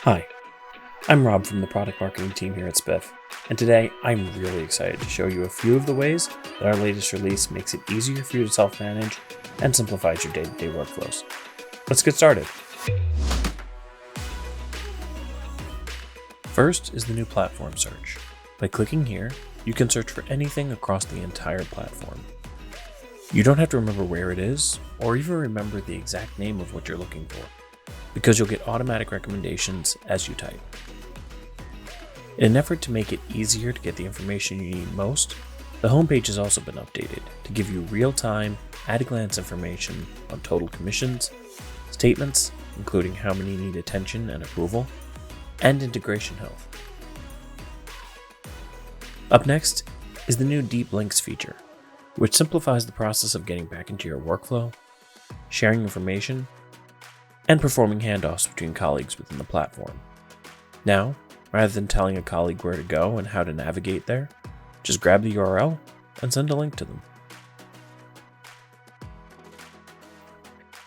Hi, I'm Rob from the product marketing team here at Spiff, and today I'm really excited to show you a few of the ways that our latest release makes it easier for you to self-manage and simplifies your day-to-day workflows. Let's get started. First is the new platform search. By clicking here, you can search for anything across the entire platform. You don't have to remember where it is, or even remember the exact name of what you're looking for, because you'll get automatic recommendations as you type. In an effort to make it easier to get the information you need most, the homepage has also been updated to give you real-time, at-a-glance information on total commissions, statements, including how many need attention and approval, and integration health. Up next is the new Deep Links feature, which simplifies the process of getting back into your workflow, sharing information, and performing handoffs between colleagues within the platform. Now, rather than telling a colleague where to go and how to navigate there, just grab the URL and send a link to them.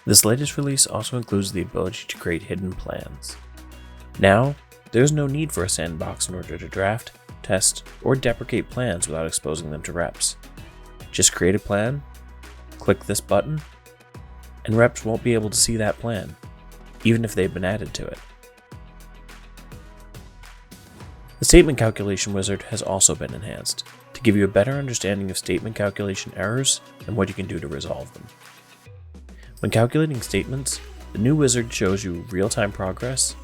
This latest release also includes the ability to create hidden plans. Now, there's no need for a sandbox in order to draft, test, or deprecate plans without exposing them to reps. Just create a plan, click this button, and reps won't be able to see that plan, even if they've been added to it. The statement calculation wizard has also been enhanced to give you a better understanding of statement calculation errors and what you can do to resolve them. When calculating statements, the new wizard shows you real-time progress,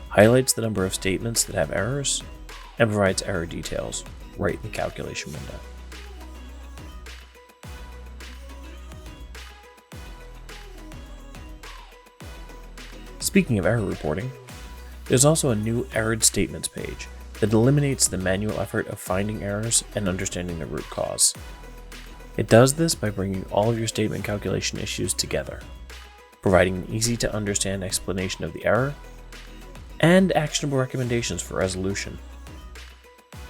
highlights the number of statements that have errors, and provides error details right in the calculation window. Speaking of error reporting, there's also a new errored statements page that eliminates the manual effort of finding errors and understanding the root cause. It does this by bringing all of your statement calculation issues together, providing an easy to understand explanation of the error, and actionable recommendations for resolution.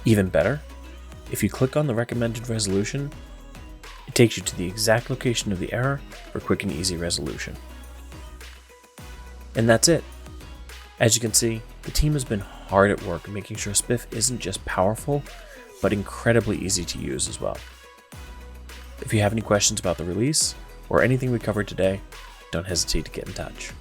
Even better, if you click on the recommended resolution, it takes you to the exact location of the error for quick and easy resolution. And that's it. As you can see, the team has been hard at work making sure Spiff isn't just powerful, but incredibly easy to use as well. If you have any questions about the release or anything we covered today, don't hesitate to get in touch.